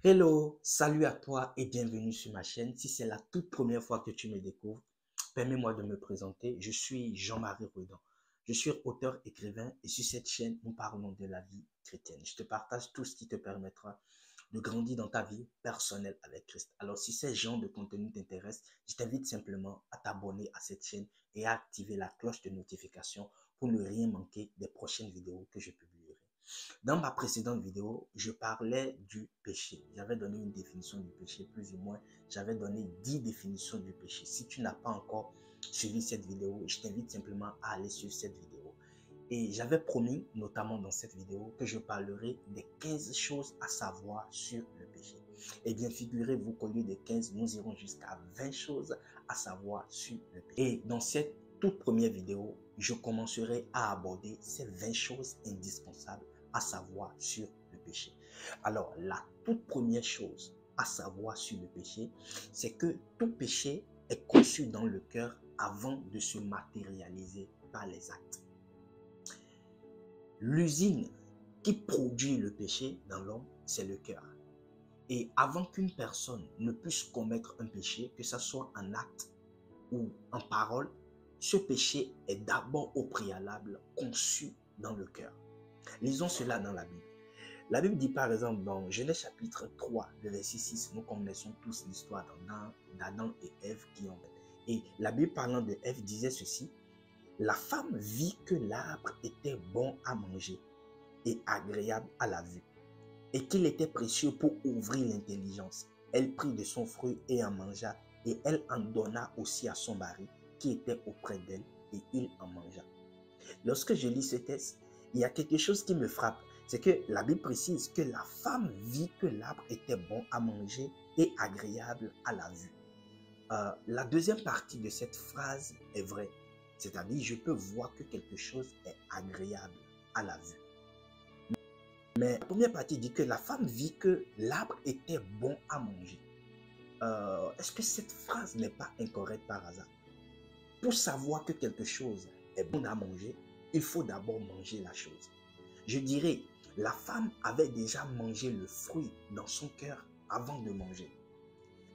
Hello, salut à toi et bienvenue sur ma chaîne. Si c'est la toute première fois que tu me découvres, permets-moi de me présenter. Je suis Jean-Marie Rudan. Je suis auteur, écrivain et sur cette chaîne, nous parlons de la vie chrétienne. Je te partage tout ce qui te permettra de grandir dans ta vie personnelle avec Christ. Alors, si ce genre de contenu t'intéresse, je t'invite simplement à t'abonner à cette chaîne et à activer la cloche de notification pour ne rien manquer des prochaines vidéos que je publierai. Dans ma précédente vidéo, je parlais du péché. J'avais donné une définition du péché, plus ou moins. J'avais donné 10 définitions du péché. Si tu n'as pas encore suivi cette vidéo, je t'invite simplement à aller suivre cette vidéo. Et j'avais promis, notamment dans cette vidéo, que je parlerai des 15 choses à savoir sur le péché. Et bien, figurez-vous qu'au lieu des 15, nous irons jusqu'à 20 choses à savoir sur le péché. Et dans cette toute première vidéo, je commencerai à aborder ces 20 choses indispensables à savoir sur le péché. Alors, la toute première chose à savoir sur le péché, c'est que tout péché est conçu dans le cœur avant de se matérialiser par les actes. L'usine qui produit le péché dans l'homme, c'est le cœur. Et avant qu'une personne ne puisse commettre un péché, que ce soit en acte ou en parole, ce péché est d'abord au préalable conçu dans le cœur. Lisons cela dans la Bible. La Bible dit par exemple dans Genèse chapitre 3, le verset 6, nous connaissons tous l'histoire d'Adam et Ève qui ont. Et la Bible parlant de Ève disait ceci: la femme vit que l'arbre était bon à manger et agréable à la vue, et qu'il était précieux pour ouvrir l'intelligence. Elle prit de son fruit et en mangea, et elle en donna aussi à son mari qui était auprès d'elle, et il en mangea. Lorsque je lis ce texte, il y a quelque chose qui me frappe. C'est que la Bible précise que la femme vit que l'arbre était bon à manger et agréable à la vue. La deuxième partie de cette phrase est vraie. C'est-à-dire, je peux voir que quelque chose est agréable à la vue. Mais la première partie dit que la femme vit que l'arbre était bon à manger. Est-ce que cette phrase n'est pas incorrecte par hasard? Pour savoir que quelque chose est bon à manger, il faut d'abord manger la chose. Je dirais, la femme avait déjà mangé le fruit dans son cœur avant de manger.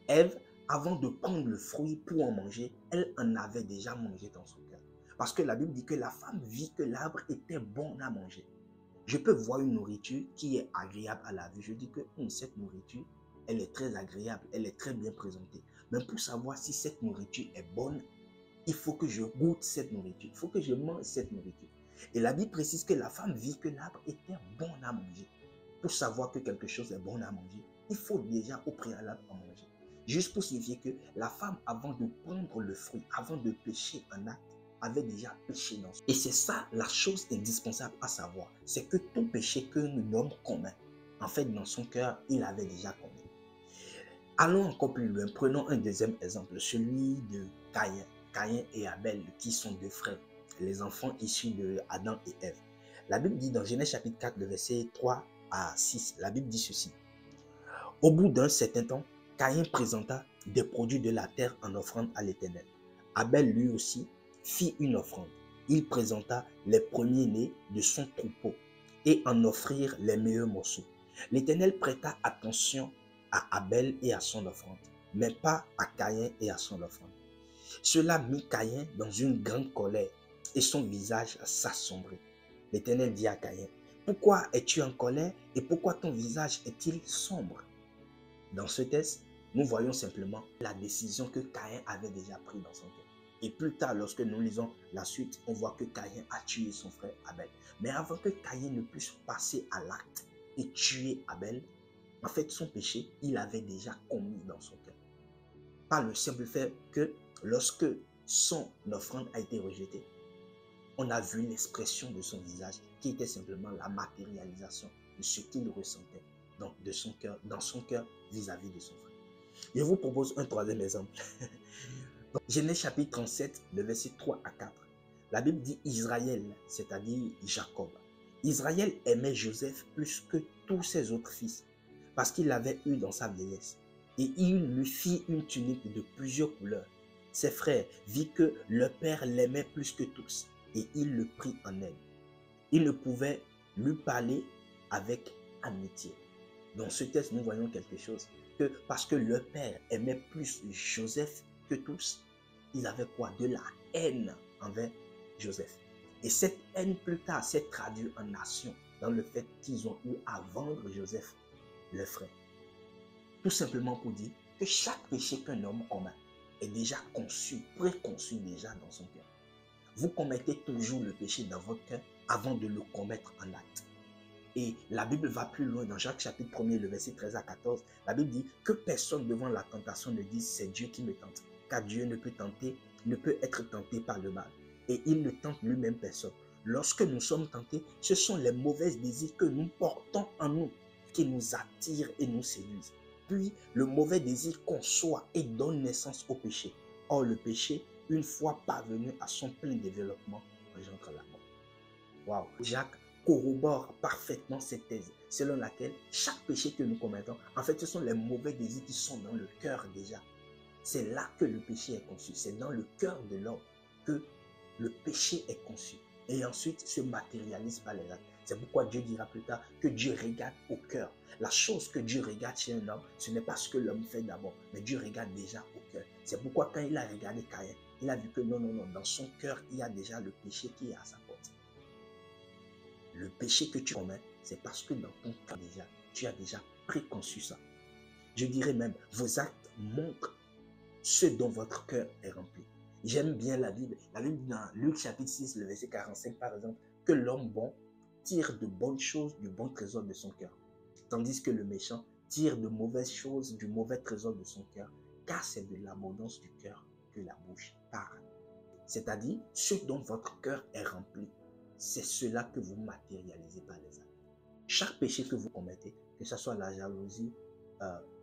Ève, avant de prendre le fruit pour en manger, elle en avait déjà mangé dans son cœur. Parce que la Bible dit que la femme vit que l'arbre était bon à manger. Je peux voir une nourriture qui est agréable à la vue. Je dis que cette nourriture, elle est très agréable, elle est très bien présentée. Mais pour savoir si cette nourriture est bonne, il faut que je goûte cette nourriture. Il faut que je mange cette nourriture. Et la Bible précise que la femme vit que l'arbre était bon à manger. Pour savoir que quelque chose est bon à manger, il faut déjà au préalable en manger. Juste pour signifier que la femme, avant de prendre le fruit, avant de pécher en acte, avait déjà péché dans son. Et c'est ça la chose indispensable à savoir. C'est que tout péché que l'homme commet, en fait, dans son cœur, il avait déjà commis. Allons encore plus loin. Prenons un deuxième exemple, celui de Caïn. Caïn et Abel, qui sont deux frères, les enfants issus de Adam et Ève. La Bible dit dans Genèse chapitre 4, le verset 3 à 6, la Bible dit ceci. Au bout d'un certain temps, Caïn présenta des produits de la terre en offrande à l'Éternel. Abel lui aussi fit une offrande. Il présenta les premiers-nés de son troupeau et en offrirent les meilleurs morceaux. L'Éternel prêta attention à Abel et à son offrande, mais pas à Caïn et à son offrande. Cela mit Caïn dans une grande colère et son visage s'assombrit. L'Éternel dit à Caïn, pourquoi es-tu en colère et pourquoi ton visage est-il sombre? Dans ce texte, nous voyons simplement la décision que Caïn avait déjà prise dans son cœur. Et plus tard, lorsque nous lisons la suite, on voit que Caïn a tué son frère Abel. Mais avant que Caïn ne puisse passer à l'acte et tuer Abel, en fait, son péché, il avait déjà commis dans son cœur. Par le simple fait que lorsque son offrande a été rejetée, on a vu l'expression de son visage qui était simplement la matérialisation de ce qu'il ressentait dans son cœur vis-à-vis de son frère. Je vous propose un troisième exemple. Dans Genèse chapitre 37, le verset 3 à 4. La Bible dit Israël, c'est-à-dire Jacob. Israël aimait Joseph plus que tous ses autres fils parce qu'il l'avait eu dans sa vieillesse. Et il lui fit une tunique de plusieurs couleurs. Ses frères virent que leur père l'aimait plus que tous et il le prit en aile. Il ne pouvait lui parler avec amitié. Dans ce texte, nous voyons quelque chose. Que parce que le père aimait plus Joseph que tous, il avait quoi? De la haine envers Joseph. Et cette haine plus tard s'est traduite en action dans le fait qu'ils ont eu à vendre Joseph, leur frère. Tout simplement pour dire que chaque péché qu'un homme commet est déjà conçu, préconçu déjà dans son cœur. Vous commettez toujours le péché dans votre cœur avant de le commettre en acte. Et la Bible va plus loin dans Jacques chapitre 1er, le verset 13 à 14. La Bible dit que personne devant la tentation ne dise c'est Dieu qui me tente, car Dieu ne peut être tenté par le mal. Et il ne tente lui-même personne. Lorsque nous sommes tentés, ce sont les mauvais désirs que nous portons en nous qui nous attirent et nous séduisent. Puis le mauvais désir conçoit et donne naissance au péché. Or le péché, une fois parvenu à son plein développement, engendre la mort. Waouh! Jacques corrobore parfaitement cette thèse, selon laquelle chaque péché que nous commettons, en fait, ce sont les mauvais désirs qui sont dans le cœur déjà. C'est là que le péché est conçu. C'est dans le cœur de l'homme que le péché est conçu. Et ensuite se matérialise par les actes. C'est pourquoi Dieu dira plus tard que Dieu regarde au cœur. La chose que Dieu regarde chez un homme, ce n'est pas ce que l'homme fait d'abord, mais Dieu regarde déjà au cœur. C'est pourquoi quand il a regardé Caïn, il a vu que non, dans son cœur, il y a déjà le péché qui est à sa porte. Le péché que tu commets, c'est parce que dans ton cœur déjà, tu as déjà préconçu ça. Je dirais même, vos actes montrent ce dont votre cœur est rempli. J'aime bien la Bible. La Bible dit dans Luc chapitre 6, le verset 45 par exemple, que l'homme bon tire de bonnes choses du bon trésor de son cœur, tandis que le méchant tire de mauvaises choses du mauvais trésor de son cœur, car c'est de l'abondance du cœur que la bouche parle. C'est-à-dire, ce dont votre cœur est rempli, c'est cela que vous matérialisez par les actes. Chaque péché que vous commettez, que ce soit la jalousie,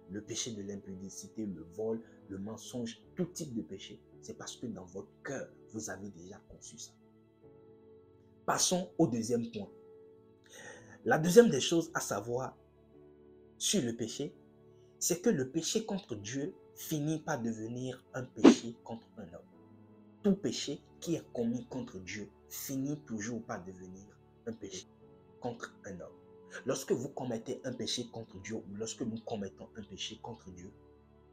le péché de l'impudicité, le vol, le mensonge, tout type de péché, c'est parce que dans votre cœur, vous avez déjà conçu ça. Passons au deuxième point. La deuxième des choses à savoir sur le péché, c'est que le péché contre Dieu finit par devenir un péché contre un homme. Tout péché qui est commis contre Dieu finit toujours par devenir un péché contre un homme. Lorsque vous commettez un péché contre Dieu ou lorsque nous commettons un péché contre Dieu,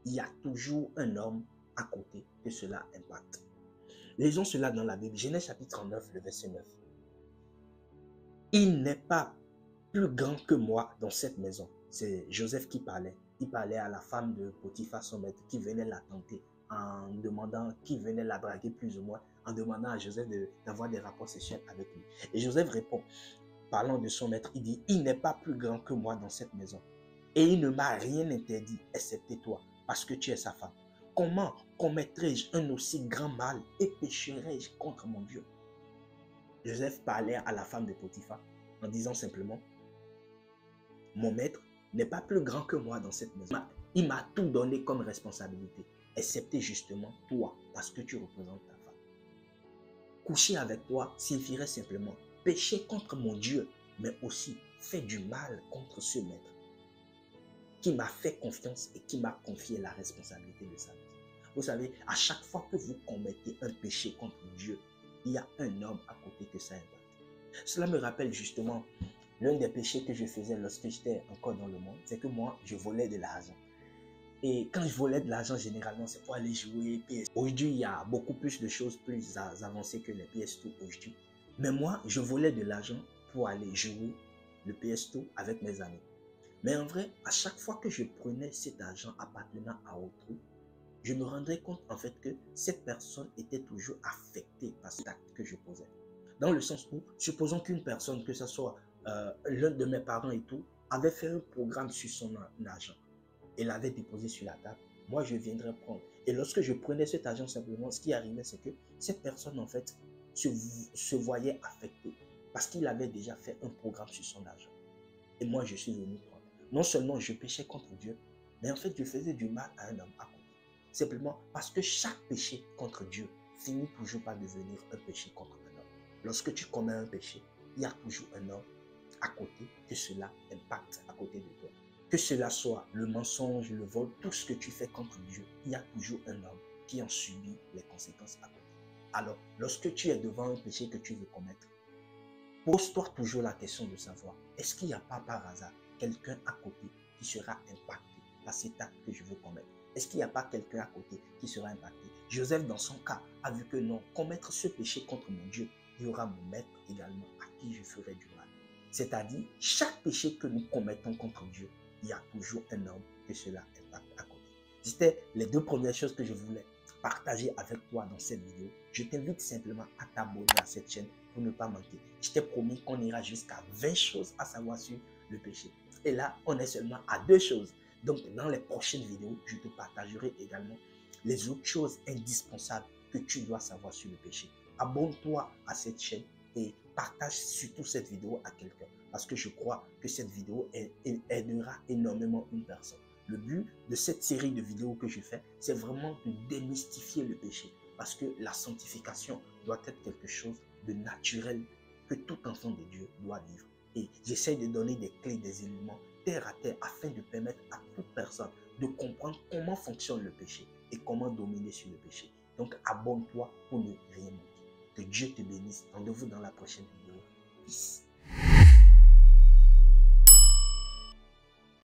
il y a toujours un homme à côté que cela impacte. Lisons cela dans la Bible. Genèse chapitre 39, le verset 9. Il n'est pas plus grand que moi dans cette maison. C'est Joseph qui parlait. Il parlait à la femme de Potiphar, son maître, qui venait la tenter en demandant, qui venait la draguer plus ou moins, en demandant à Joseph d'avoir des rapports sexuels avec lui. Et Joseph répond, parlant de son maître, il dit, il n'est pas plus grand que moi dans cette maison. Et il ne m'a rien interdit, excepté toi, parce que tu es sa femme. Comment commettrai-je un aussi grand mal et pécherai-je contre mon Dieu? Joseph parlait à la femme de Potiphar en disant simplement, mon maître n'est pas plus grand que moi dans cette maison. Il m'a tout donné comme responsabilité, excepté justement toi, parce que tu représentes ta femme. Coucher avec toi signifierait simplement pécher contre mon Dieu, mais aussi faire du mal contre ce maître qui m'a fait confiance et qui m'a confié la responsabilité de sa vie. Vous savez, à chaque fois que vous commettez un péché contre Dieu, il y a un homme à côté que ça impacte. Cela me rappelle justement l'un des péchés que je faisais lorsque j'étais encore dans le monde, c'est que moi, je volais de l'argent. Et quand je volais de l'argent, généralement, c'est pour aller jouer PS. Aujourd'hui, il y a beaucoup plus de choses plus avancées que les PS2 aujourd'hui. Mais moi, je volais de l'argent pour aller jouer le PS2 avec mes amis. Mais en vrai, à chaque fois que je prenais cet argent appartenant à autrui, je me rendrais compte en fait que cette personne était toujours affectée par cet acte que je posais. Dans le sens où, supposons qu'une personne, que ce soit l'un de mes parents et tout, avait fait un programme sur son argent et l'avait déposé sur la table, moi je viendrais prendre. Et lorsque je prenais cet argent simplement, ce qui arrivait, c'est que cette personne en fait se voyait affectée parce qu'il avait déjà fait un programme sur son argent. Et moi je suis venu prendre. Non seulement je péchais contre Dieu, mais en fait je faisais du mal à un homme à côté. Simplement parce que chaque péché contre Dieu finit toujours par devenir un péché contre un homme. Lorsque tu commets un péché, il y a toujours un homme à côté que cela impacte à côté de toi. Que cela soit le mensonge, le vol, tout ce que tu fais contre Dieu, il y a toujours un homme qui en subit les conséquences à côté. Alors, lorsque tu es devant un péché que tu veux commettre, pose-toi toujours la question de savoir, est-ce qu'il n'y a pas par hasard quelqu'un à côté qui sera impacté par cet acte que je veux commettre? Est-ce qu'il n'y a pas quelqu'un à côté qui sera impacté? Joseph, dans son cas, a vu que non, commettre ce péché contre mon Dieu, il y aura mon maître également à qui je ferai du mal. C'est-à-dire, chaque péché que nous commettons contre Dieu, il y a toujours un homme que cela impacte à côté. C'était les deux premières choses que je voulais partager avec toi dans cette vidéo. Je t'invite simplement à t'abonner à cette chaîne pour ne pas manquer. Je t'ai promis qu'on ira jusqu'à 20 choses à savoir sur le péché. Et là, on est seulement à 2 choses. Donc, dans les prochaines vidéos, je te partagerai également les autres choses indispensables que tu dois savoir sur le péché. Abonne-toi à cette chaîne et partage surtout cette vidéo à quelqu'un parce que je crois que cette vidéo aidera énormément une personne. Le but de cette série de vidéos que je fais, c'est vraiment de démystifier le péché parce que la sanctification doit être quelque chose de naturel que tout enfant de Dieu doit vivre. Et j'essaie de donner des clés, des éléments terre à terre afin de permettre à toute personne de comprendre comment fonctionne le péché et comment dominer sur le péché. Donc abonne-toi pour ne rien manquer. Que Dieu te bénisse. Rendez-vous dans la prochaine vidéo. Peace.